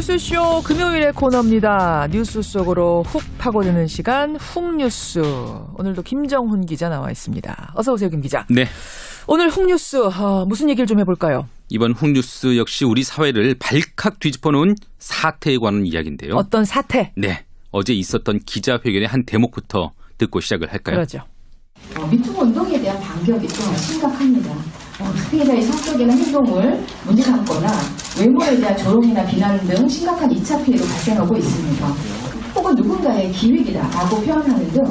뉴스쇼 금요일의 코너입니다. 뉴스 속으로 훅 파고드는 시간 훅뉴스. 오늘도 김정훈 기자 나와 있습니다. 어서 오세요, 김 기자. 네. 오늘 훅뉴스 무슨 얘기를 좀 해볼까요? 이번 훅뉴스 역시 우리 사회를 발칵 뒤집어놓은 사태에 관한 이야기인데요. 어떤 사태? 네. 어제 있었던 기자회견의 한 대목부터 듣고 시작을 할까요? 그러죠. 미투 운동에 대한 반격이 또한 심각합니다. 피해자의 성격이나 행동을 문제 삼거나 외모에 대한 조롱이나 비난 등 심각한 2차 피해도 발생하고 있습니다. 혹은 누군가의 기획이다라고 표현하는 등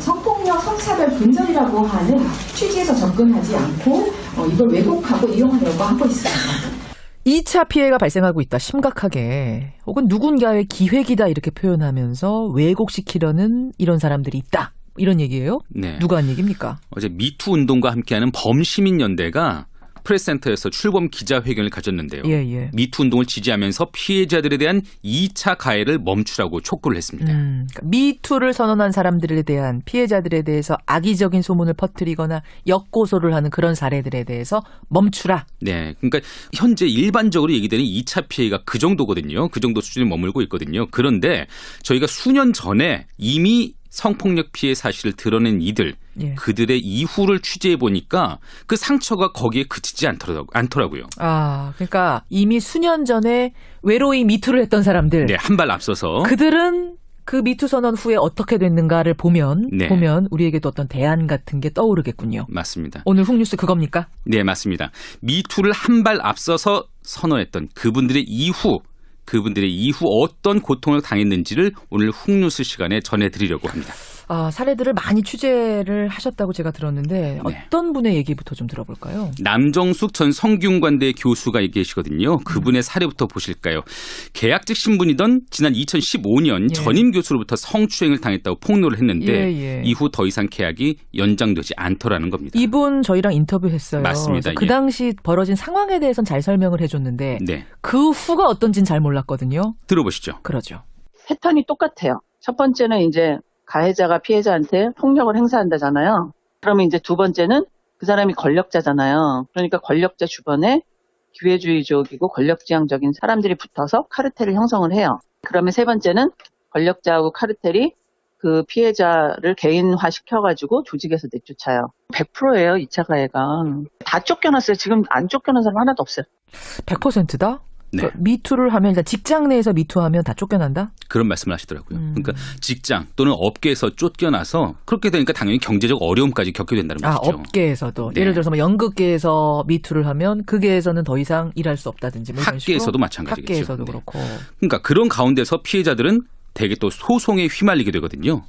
성폭력, 성차별 근절이라고 하는 취지에서 접근하지 않고 이걸 왜곡하고 이용하려고 하고 있습니다. 2차 피해가 발생하고 있다. 심각하게. 혹은 누군가의 기획이다 이렇게 표현하면서 왜곡시키려는 이런 사람들이 있다. 이런 얘기예요? 네. 누가 한 얘기입니까? 어제 미투 운동과 함께하는 범시민연대가 프레스센터에서 출범 기자회견을 가졌는데요. 예. 미투 운동을 지지하면서 피해자들에 대한 2차 가해를 멈추라고 촉구를 했습니다. 그러니까 미투를 선언한 사람들에 대한 피해자들에 대해서 악의적인 소문을 퍼뜨리거나 역고소를 하는 그런 사례들에 대해서 멈추라. 네, 그러니까 현재 일반적으로 얘기되는 2차 피해가 그 정도거든요. 그 정도 수준에 머물고 있거든요. 그런데 저희가 수년 전에 이미 성폭력 피해 사실을 드러낸 이들, 예. 그들의 이후를 취재해 보니까 그 상처가 거기에 그치지 않더라고요. 그러니까 이미 수년 전에 외로이 미투를 했던 사람들. 네, 한 발 앞서서. 그들은 그 미투 선언 후에 어떻게 됐는가를 보면 우리에게도 어떤 대안 같은 게 떠오르겠군요. 맞습니다. 오늘 훅뉴스 그겁니까? 네, 맞습니다. 미투를 한 발 앞서서 선언했던 그분들의 이후 어떤 고통을 당했는지를 오늘 훅뉴스 시간에 전해드리려고 합니다. 사례들을 많이 취재를 하셨다고 제가 들었는데 어떤 분의 얘기부터 좀 들어볼까요? 남정숙 전 성균관대 교수가 계시거든요. 그분의 사례부터 보실까요? 계약직 신분이던 지난 2015년 전임 교수로부터 성추행을 당했다고 폭로를 했는데 이후 더 이상 계약이 연장되지 않더라는 겁니다. 이분 저희랑 인터뷰했어요. 맞습니다. 그 당시 벌어진 상황에 대해서는 잘 설명을 해줬는데 그 후가 어떤지는 잘 몰랐거든요. 들어보시죠. 그러죠. 패턴이 똑같아요. 첫 번째는 이제 가해자가 피해자한테 폭력을 행사한다잖아요. 그러면 이제 두 번째는 그 사람이 권력자잖아요. 그러니까 권력자 주변에 기회주의적이고 권력지향적인 사람들이 붙어서 카르텔을 형성을 해요. 그러면 세 번째는 권력자하고 카르텔이 그 피해자를 개인화 시켜가지고 조직에서 내쫓아요. 100%예요, 2차 가해가. 다 쫓겨났어요. 지금 안 쫓겨난 사람 하나도 없어요. 100%다? 네. 미투를 하면 일단 직장 내에서 미투하면 다 쫓겨난다? 그런 말씀을 하시더라고요. 그러니까 직장 또는 업계에서 쫓겨나서 그렇게 되니까 당연히 경제적 어려움까지 겪게 된다는 것이죠. 업계에서도. 예를 들어서 연극계에서 미투를 하면 그 계에서는 더 이상 일할 수 없다든지. 학계에서도 마찬가지겠죠. 학계에서도 그렇고. 그러니까 그런 가운데서 피해자들은 대개 또 소송에 휘말리게 되거든요.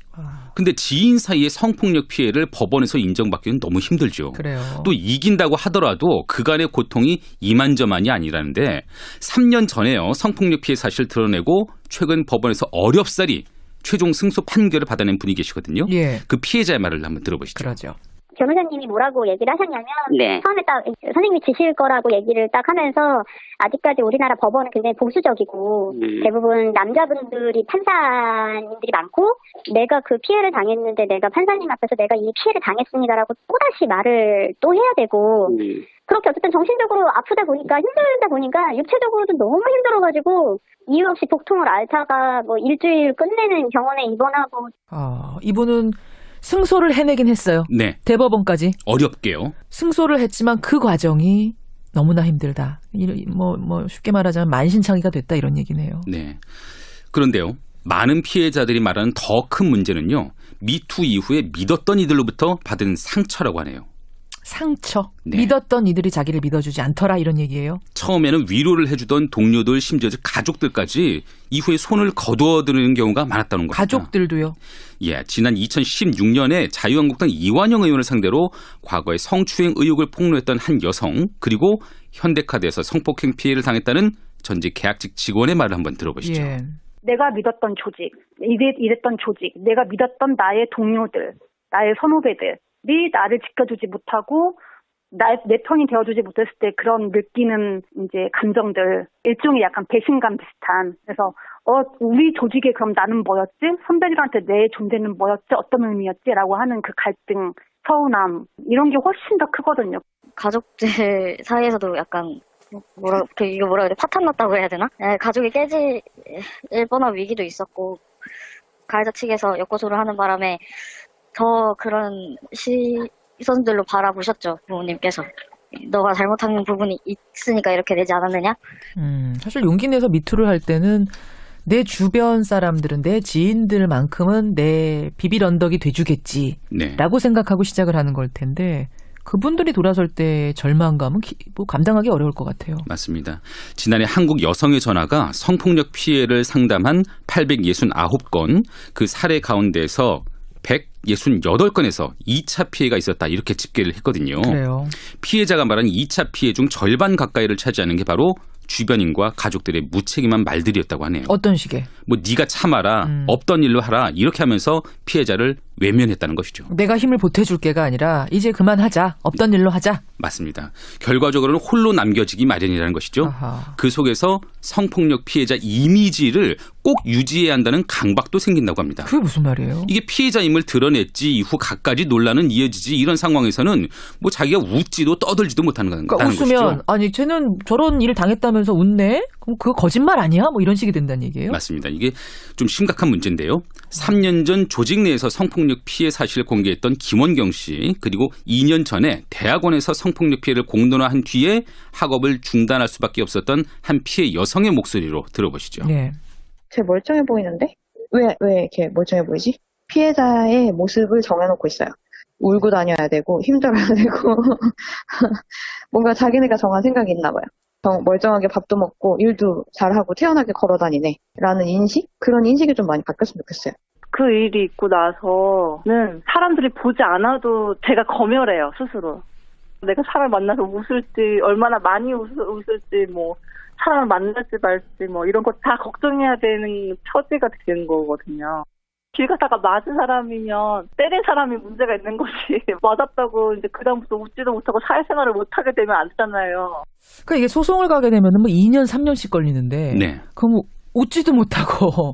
근데 지인 사이의 성폭력 피해를 법원에서 인정받기는 너무 힘들죠. 그래요. 또 이긴다고 하더라도 그간의 고통이 이만저만이 아니라는데 3년 전에요. 성폭력 피해 사실을 드러내고 최근 법원에서 어렵사리 최종 승소 판결을 받아낸 분이 계시거든요. 그 피해자의 말을 한번 들어보시죠. 그러죠. 변호사님이 뭐라고 얘기를 하셨냐면 처음에 딱 선생님이 지실 거라고 얘기를 딱 하면서 아직까지 우리나라 법원은 굉장히 보수적이고 대부분 남자분들이 판사님들이 많고 내가 그 피해를 당했는데 내가 판사님 앞에서 내가 이 피해를 당했습니다라고 또다시 말을 또 해야 되고 그렇게 어쨌든 정신적으로 아프다 보니까 힘들다 보니까 육체적으로도 너무 힘들어가지고 이유 없이 복통을 앓다가 뭐 일주일 끝내는 병원에 입원하고 이분은 승소를 해내긴 했어요. 네. 대법원까지. 어렵게요. 승소를 했지만 그 과정이 너무나 힘들다. 뭐 쉽게 말하자면 만신창이가 됐다 이런 얘기네요. 네. 그런데요. 많은 피해자들이 말하는 더 큰 문제는요. 미투 이후에 믿었던 이들로부터 받은 상처라고 하네요. 상처? 믿었던 이들이 자기를 믿어주지 않더라 이런 얘기예요? 처음에는 위로를 해주던 동료들 심지어 가족들까지 이후에 손을 거두어드는 경우가 많았다는 겁니다. 가족들도요? 지난 2016년에 자유한국당 이완영 의원을 상대로 과거에 성추행 의혹을 폭로했던 한 여성 그리고 현대카드에서 성폭행 피해를 당했다는 전직 계약직 직원의 말을 한번 들어보시죠. 내가 믿었던 조직, 이랬던 조직, 내가 믿었던 나의 동료들, 나의 선후배들 이 나를 지켜주지 못하고 내 편이 되어주지 못했을 때 그런 느끼는 이제 감정들 일종의 약간 배신감 비슷한 그래서 우리 조직에 그럼 나는 뭐였지? 선배들한테 내 존재는 뭐였지? 어떤 의미였지?라고 하는 그 갈등, 서운함 이런 게 훨씬 더 크거든요. 가족들 사이에서도 약간 이거 뭐라 그래, 파탄 났다고 해야 되나? 가족이 깨질 뻔한 위기도 있었고, 가해자 측에서 역고소를 하는 바람에 더 그런 시선들로 바라보셨죠, 부모님께서. 너가 잘못한 부분이 있으니까 이렇게 되지 않았느냐? 사실 용기 내서 미투를 할 때는 내 주변 사람들은, 내 지인들만큼은 내 비빌 언덕이 돼주겠지 라고 생각하고 시작을 하는 걸 텐데, 그분들이 돌아설 때 절망감은 감당하기 어려울 것 같아요. 맞습니다. 지난해 한국 여성의 전화가 성폭력 피해를 상담한 869건, 그 사례 가운데서 168건에서 2차 피해가 있었다, 이렇게 집계를 했거든요. 그래요. 피해자가 말한 2차 피해 중 절반 가까이를 차지하는 게 바로 주변인과 가족들의 무책임한 말들이었다고 하네요. 어떤 식의? 뭐 네가 참아라, 없던 일로 하라, 이렇게 하면서 피해자를 외면했다는 것이죠. 내가 힘을 보태줄게가 아니라 이제 그만하자, 없던 일로 하자. 맞습니다. 결과적으로는 홀로 남겨지기 마련이라는 것이죠. 아하. 그 속에서 성폭력 피해자 이미지를 꼭 유지해야 한다는 강박도 생긴다고 합니다. 그게 무슨 말이에요? 이게 피해자임을 드러냈지 이후 갖가지 논란은 이어지지, 이런 상황에서는 뭐 자기가 웃지도 떠들지도 못하는 그러니까 웃으면 것이죠. 아니 쟤는 저런 일을 당했다면서 웃네? 그럼 그거 거짓말 아니야? 뭐 이런 식이 된다는 얘기예요? 맞습니다. 이게 좀 심각한 문제인데요. 3년 전 조직 내에서 성폭력 피해 사실을 공개했던 김원경 씨, 그리고 2년 전에 대학원에서 성폭력 피해를 공론화한 뒤에 학업을 중단할 수밖에 없었던 한 피해 여성의 목소리로 들어보시죠. 네. 쟤 멀쩡해 보이는데? 왜 이렇게 멀쩡해 보이지? 피해자의 모습을 정해놓고 있어요. 울고 다녀야 되고 힘들어야 되고 뭔가 자기네가 정한 생각이 있나 봐요. 멀쩡하게 밥도 먹고 일도 잘하고 태연하게 걸어다니네 라는 인식? 그런 인식이 좀 많이 바뀌었으면 좋겠어요. 그 일이 있고 나서는 사람들이 보지 않아도 제가 검열해요, 스스로. 내가 사람 만나서 웃을지, 얼마나 많이 웃을지, 뭐 사람을 만날지 말지, 뭐 이런 거 다 걱정해야 되는 처지가 되는 거거든요. 길 가다가 맞은 사람이면 때린 사람이 문제가 있는 거지. 맞았다고 이제 그다음부터 웃지도 못하고 사회생활을 못하게 되면 안 되잖아요. 그러니까 이게 소송을 가게 되면 뭐 2년, 3년씩 걸리는데, 네. 그럼 웃지도 못하고,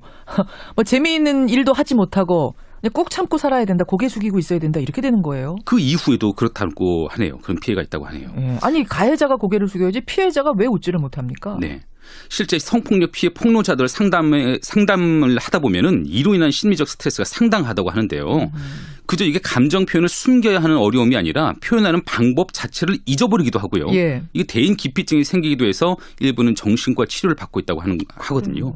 뭐 재미있는 일도 하지 못하고, 그냥 꾹 참고 살아야 된다, 고개 숙이고 있어야 된다, 이렇게 되는 거예요. 그 이후에도 그렇다고 하네요. 그런 피해가 있다고 하네요. 예. 아니, 가해자가 고개를 숙여야지 피해자가 왜 웃지를 못합니까? 네. 실제 성폭력 피해 폭로자들 상담을 하다 보면은 이로 인한 심리적 스트레스가 상당하다고 하는데요. 그저 이게 감정 표현을 숨겨야 하는 어려움이 아니라 표현하는 방법 자체를 잊어버리기도 하고요. 예. 이게 대인 기피증이 생기기도 해서 일부는 정신과 치료를 받고 있다고 하거든요.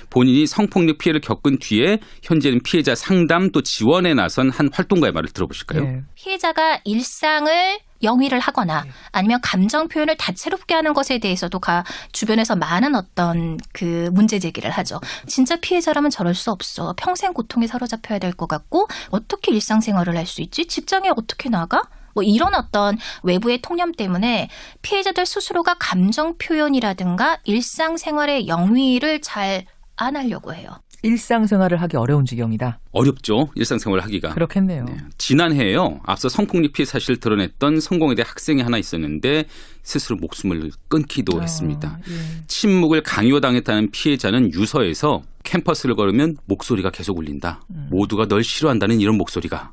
본인이 성폭력 피해를 겪은 뒤에 현재는 피해자 상담 또 지원에 나선 한 활동가의 말을 들어보실까요? 예. 피해자가 일상을 영위를 하거나 아니면 감정 표현을 다채롭게 하는 것에 대해서도 주변에서 많은 어떤 그 문제 제기를 하죠. 진짜 피해자라면 저럴 수 없어. 평생 고통에 사로잡혀야 될 것 같고 어떻게 일상생활을 할 수 있지? 직장에 어떻게 나가? 뭐 이런 어떤 외부의 통념 때문에 피해자들 스스로가 감정 표현이라든가 일상생활의 영위를 잘 안 하려고 해요. 일상생활을 하기 어려운 지경이다. 어렵죠. 일상생활을 하기가. 그렇겠네요. 네. 지난해에요. 앞서 성폭력 피해 사실을 드러냈던 성공회대 학생이 하나 있었는데 스스로 목숨을 끊기도 했습니다. 예. 침묵을 강요당했다는 피해자는 유서에서 캠퍼스를 걸으면 목소리가 계속 울린다. 모두가 널 싫어한다는 이런 목소리가.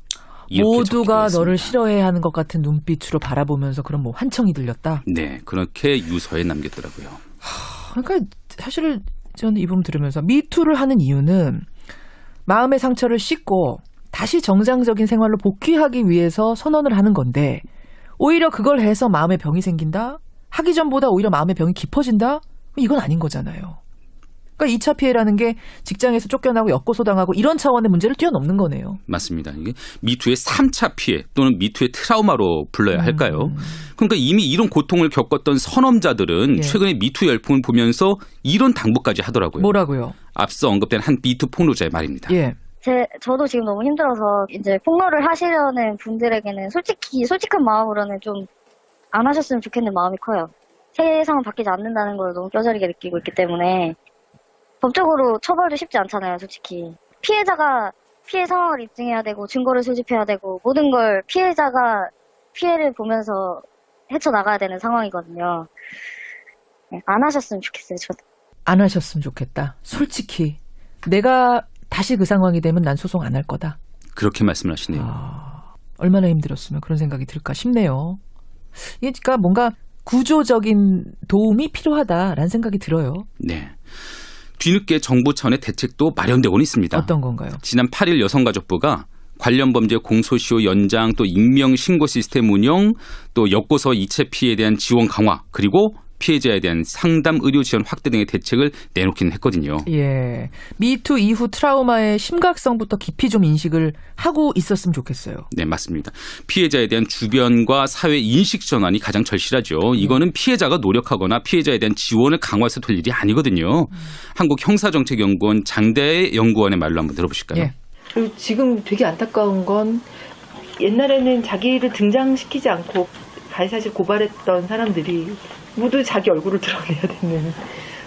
모두가 너를 싫어해야 하는 것 같은 눈빛으로 바라보면서 그런 뭐 환청이 들렸다. 네. 그렇게 유서에 남겼더라고요. 그러니까 사실 저는 이 부분 들으면서 미투를 하는 이유는 마음의 상처를 씻고 다시 정상적인 생활로 복귀하기 위해서 선언을 하는 건데, 오히려 그걸 해서 마음의 병이 생긴다? 하기 전보다 오히려 마음의 병이 깊어진다? 이건 아닌 거잖아요. 그러니까 2차 피해라는 게 직장에서 쫓겨나고 역고소당하고 이런 차원의 문제를 뛰어넘는 거네요. 맞습니다. 이게 미투의 3차 피해 또는 미투의 트라우마로 불러야 할까요? 그러니까 이미 이런 고통을 겪었던 선험자들은 최근에 미투 열풍을 보면서 이런 당부까지 하더라고요. 뭐라고요? 앞서 언급된 한 미투 폭로자의 말입니다. 예. 저도 지금 너무 힘들어서 이제 폭로를 하시려는 분들에게는 솔직한 마음으로는 좀 안 하셨으면 좋겠는 마음이 커요. 세상은 바뀌지 않는다는 걸 너무 뼈저리게 느끼고 있기 때문에 법적으로 처벌도 쉽지 않잖아요, 솔직히. 피해자가 피해 상황을 입증해야 되고 증거를 수집해야 되고 모든 걸 피해자가 피해를 보면서 헤쳐나가야 되는 상황이거든요. 네, 안 하셨으면 좋겠어요, 저도. 안 하셨으면 좋겠다. 솔직히 내가 다시 그 상황이 되면 난 소송 안 할 거다. 그렇게 말씀을 하시네요. 얼마나 힘들었으면 그런 생각이 들까 싶네요. 이게 그러니까 뭔가 구조적인 도움이 필요하다라는 생각이 들어요. 네. 뒤늦게 정부 차원의 대책도 마련되고는 있습니다. 어떤 건가요? 지난 8일 여성가족부가 관련 범죄 공소시효 연장, 또 익명 신고 시스템 운영, 또 엮고서 이체 피해에 대한 지원 강화, 그리고 피해자에 대한 상담 의료 지원 확대 등의 대책을 내놓기는 했거든요. 예. 미투 이후 트라우마의 심각성부터 깊이 좀 인식을 하고 있었으면 좋겠어요. 네, 맞습니다. 피해자에 대한 주변과 사회 인식 전환이 가장 절실하죠. 이거는 피해자가 노력하거나 피해자에 대한 지원을 강화해서 될 일이 아니거든요. 한국형사정책연구원 장대 연구원의 말로 한번 들어보실까요? 예. 그리고 지금 되게 안타까운 건 옛날에는 자기를 등장시키지 않고 가해사실 고발했던 사람들이 모두 자기 얼굴을 드러내야 되는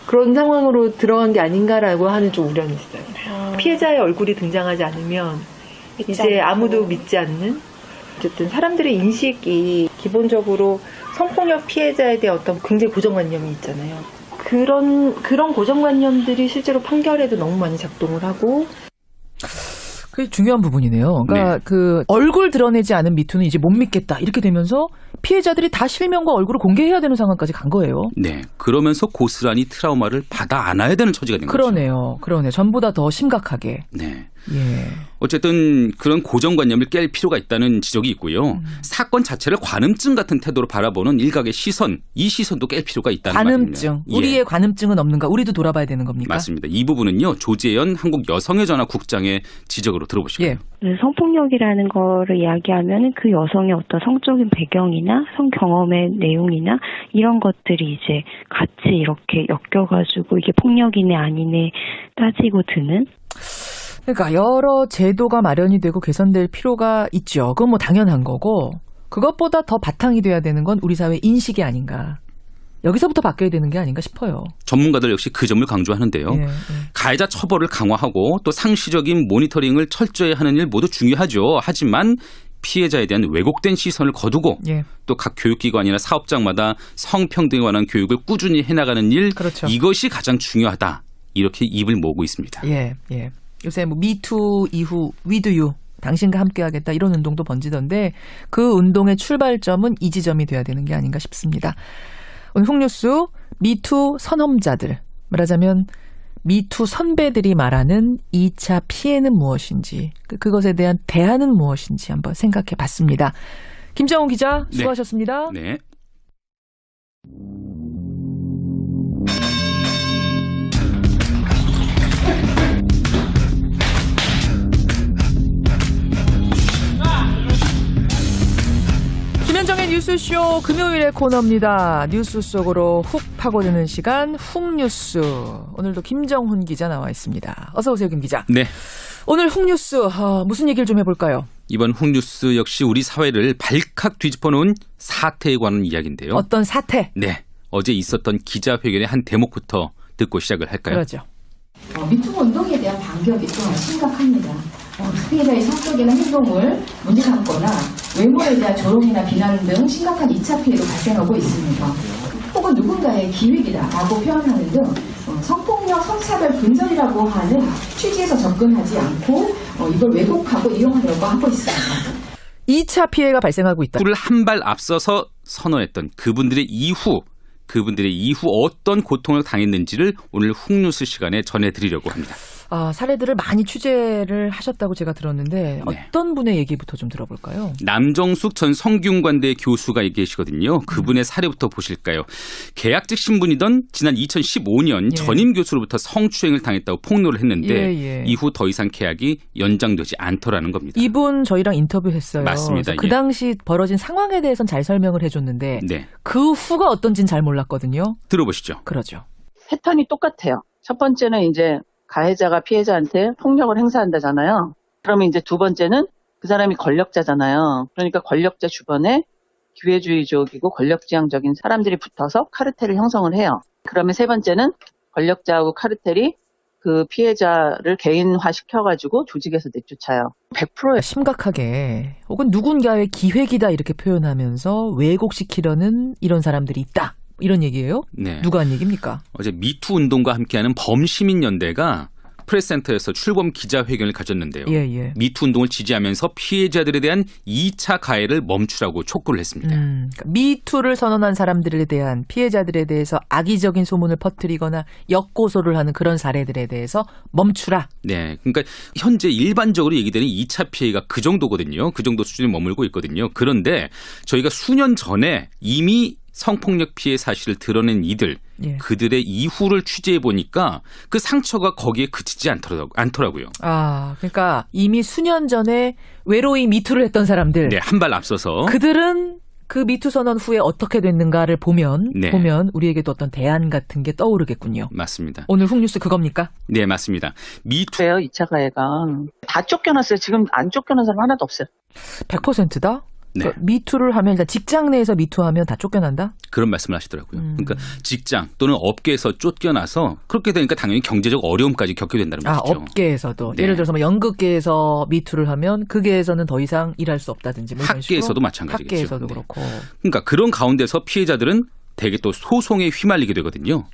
그런 상황으로 들어간 게 아닌가라고 하는 좀 우려는 있어요. 피해자의 얼굴이 등장하지 않으면 이제 아무도 믿지 않는, 어쨌든 사람들의 인식이 기본적으로 성폭력 피해자에 대한 어떤 굉장히 고정관념이 있잖아요. 그런 고정관념들이 실제로 판결에도 너무 많이 작동을 하고. 그게 중요한 부분이네요. 그러니까 그 얼굴 드러내지 않은 미투는 이제 못 믿겠다 이렇게 되면서 피해자들이 다 실명과 얼굴을 공개해야 되는 상황까지 간 거예요. 네. 그러면서 고스란히 트라우마를 받아 안아야 되는 처지가 된 거죠. 그러네요. 전보다 더 심각하게. 네. 예. 어쨌든 그런 고정관념을 깰 필요가 있다는 지적이 있고요. 사건 자체를 관음증 같은 태도로 바라보는 일각의 시선, 이 시선도 깰 필요가 있다는 관음증. 말입니다. 우리의 관음증은 없는가? 우리도 돌아봐야 되는 겁니까? 맞습니다. 이 부분은요. 조재현 한국여성의전화국장의 지적으로 들어보시고요. 예. 성폭력이라는 거를 이야기하면 그 여성의 어떤 성적인 배경이나 성 경험의 내용이나 이런 것들이 이제 같이 이렇게 엮여가지고 이게 폭력이네 아니네 따지고 드는. 그러니까 여러 제도가 마련이 되고 개선될 필요가 있죠. 그건 뭐 당연한 거고 그것보다 더 바탕이 돼야 되는 건 우리 사회 인식이 아닌가. 여기서부터 바뀌어야 되는 게 아닌가 싶어요. 전문가들 역시 그 점을 강조하는데요. 예. 가해자 처벌을 강화하고 또 상시적인 모니터링을 철저히 하는 일 모두 중요하죠. 하지만 피해자에 대한 왜곡된 시선을 거두고 또 각 교육기관이나 사업장마다 성평등에 관한 교육을 꾸준히 해나가는 일, 그렇죠. 이것이 가장 중요하다. 이렇게 입을 모으고 있습니다. 예. 요새 뭐 미투 이후 위드유 당신과 함께하겠다 이런 운동도 번지던데 그 운동의 출발점은 이 지점이 돼야 되는 게 아닌가 싶습니다. 오늘 훅뉴스 미투 선험자들, 말하자면 미투 선배들이 말하는 2차 피해는 무엇인지, 그것에 대한 대안은 무엇인지 한번 생각해 봤습니다. 김정훈 기자 수고하셨습니다. 네. 김현정의 뉴스쇼 금요일의 코너입니다. 뉴스 속으로 훅 파고드는 시간 훅뉴스. 오늘도 김정훈 기자 나와 있습니다. 어서 오세요, 김 기자. 네. 오늘 훅뉴스 무슨 얘기를 좀 해볼까요? 이번 훅뉴스 역시 우리 사회를 발칵 뒤집어놓은 사태에 관한 이야기인데요. 어떤 사태? 네. 어제 있었던 기자회견의 한 대목부터 듣고 시작을 할까요? 그러죠. 미투 운동에 대한 반격이 또한 심각합니다. 피해자의 성격이나 행동을 문제 삼거나 외모에 대한 조롱이나 비난 등 심각한 2차 피해도 발생하고 있습니다. 혹은 누군가의 기획이다라고 표현하는 등 성폭력, 성차별 근절이라고 하는 취지에서 접근하지 않고 이걸 왜곡하고 이용하려고 하고 있습니다. 2차 피해가 발생하고 있다. 를 한 발 앞서서 선언했던 그분들의 이후 어떤 고통을 당했는지를 오늘 훅뉴스 시간에 전해드리려고 합니다. 사례들을 많이 취재를 하셨다고 제가 들었는데 어떤 분의 얘기부터 좀 들어볼까요? 남정숙 전 성균관대 교수가 계시거든요. 그분의 사례부터 보실까요? 계약직 신분이던 지난 2015년 전임 교수로부터 성추행을 당했다고 폭로를 했는데 이후 더 이상 계약이 연장되지 않더라는 겁니다. 이분 저희랑 인터뷰했어요. 맞습니다. 그 당시 벌어진 상황에 대해서는 잘 설명을 해줬는데 그 후가 어떤지는 잘 몰랐거든요. 들어보시죠. 그러죠. 패턴이 똑같아요. 첫 번째는 이제 가해자가 피해자한테 폭력을 행사한다잖아요. 그러면 이제 두 번째는 그 사람이 권력자잖아요. 그러니까 권력자 주변에 기회주의적이고 권력지향적인 사람들이 붙어서 카르텔을 형성을 해요. 그러면 세 번째는 권력자하고 카르텔이 그 피해자를 개인화 시켜가지고 조직에서 내쫓아요. 100%예요. 심각하게 혹은 누군가의 기획이다 이렇게 표현하면서 왜곡시키려는 이런 사람들이 있다. 이런 얘기예요? 네. 누가 한 얘기입니까? 어제 미투 운동과 함께하는 범시민연대가 프레스센터에서 출범 기자회견을 가졌는데요. 예. 미투 운동을 지지하면서 피해자들에 대한 2차 가해를 멈추라고 촉구를 했습니다. 미투를 선언한 사람들에 대한 피해자들에 대해서 악의적인 소문을 퍼뜨리거나 역고소를 하는 그런 사례들에 대해서 멈추라. 네, 그러니까 현재 일반적으로 얘기되는 2차 피해가 그 정도거든요. 그 정도 수준에 머물고 있거든요. 그런데 저희가 수년 전에 이미 성폭력 피해 사실을 드러낸 이들, 그들의 이후를 취재해 보니까 그 상처가 거기에 그치지 않더라고요. 아, 그러니까 이미 수년 전에 외로이 미투를 했던 사람들. 네, 한 발 앞서서. 그들은 그 미투 선언 후에 어떻게 됐는가를 보면 우리에게도 어떤 대안 같은 게 떠오르겠군요. 맞습니다. 오늘 훅뉴스 그겁니까? 네, 맞습니다. 미투예요, 2차 가해가. 다 쫓겨났어요. 지금 안 쫓겨난 사람 하나도 없어요. 100%다? 네. 그러니까 미투를 하면 일단 직장 내에서 미투하면 다 쫓겨난다? 그런 말씀을 하시더라고요. 그러니까 직장 또는 업계에서 쫓겨나서 그렇게 되니까 당연히 경제적 어려움까지 겪게 된다는 말이죠. 업계에서도. 예를 들어서 뭐 연극계에서 미투를 하면 그 계에서는 더 이상 일할 수 없다든지. 뭐 학계에서도 마찬가지겠죠. 학계에서도 그렇고. 그러니까 그런 가운데서 피해자들은 대개 또 소송에 휘말리게 되거든요.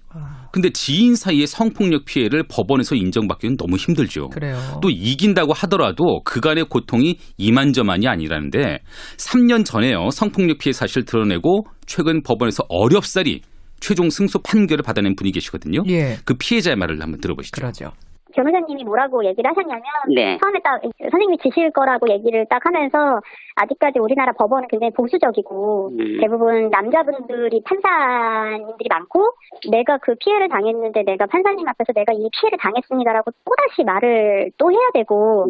근데 지인 사이의 성폭력 피해를 법원에서 인정받기는 너무 힘들죠. 그래요. 또 이긴다고 하더라도 그간의 고통이 이만저만이 아니라는데 3년 전에요. 성폭력 피해 사실을 드러내고 최근 법원에서 어렵사리 최종 승소 판결을 받아낸 분이 계시거든요. 그 피해자의 말을 한번 들어보시죠. 그러죠. 변호사님이 뭐라고 얘기를 하셨냐면 처음에 딱 선생님이 지실 거라고 얘기를 딱 하면서 아직까지 우리나라 법원은 굉장히 보수적이고 대부분 남자분들이 판사님들이 많고 내가 그 피해를 당했는데 내가 판사님 앞에서 내가 이 피해를 당했습니다라고 또다시 말을 또 해야 되고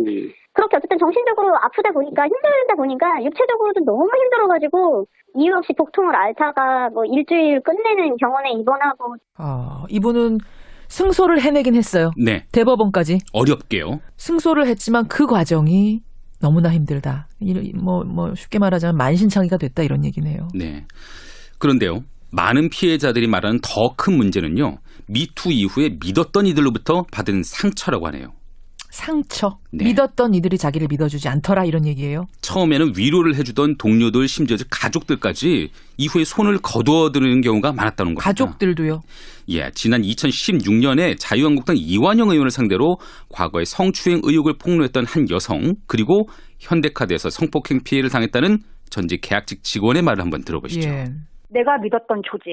그렇게 어쨌든 정신적으로 아프다 보니까 힘들다 보니까 육체적으로도 너무 힘들어가지고 이유 없이 복통을 앓다가 뭐 일주일 끝내는 병원에 입원하고 이분은 승소를 해내긴 했어요. 네. 대법원까지. 어렵게요. 승소를 했지만 그 과정이 너무나 힘들다. 뭐 쉽게 말하자면 만신창이가 됐다 이런 얘기네요. 네. 그런데요. 많은 피해자들이 말하는 더 큰 문제는요. 미투 이후에 믿었던 이들로부터 받은 상처라고 하네요. 상처. 믿었던 이들이 자기를 믿어주지 않더라 이런 얘기예요. 처음에는 위로를 해주던 동료들 심지어 가족들까지 이후에 손을 거두어드는 경우가 많았다는 겁니다. 가족들도요? 예, 지난 2016년에 자유한국당 이완영 의원을 상대로 과거에 성추행 의혹을 폭로했던 한 여성 그리고 현대카드에서 성폭행 피해를 당했다는 전직 계약직 직원의 말을 한번 들어보시죠. 내가 믿었던 조직,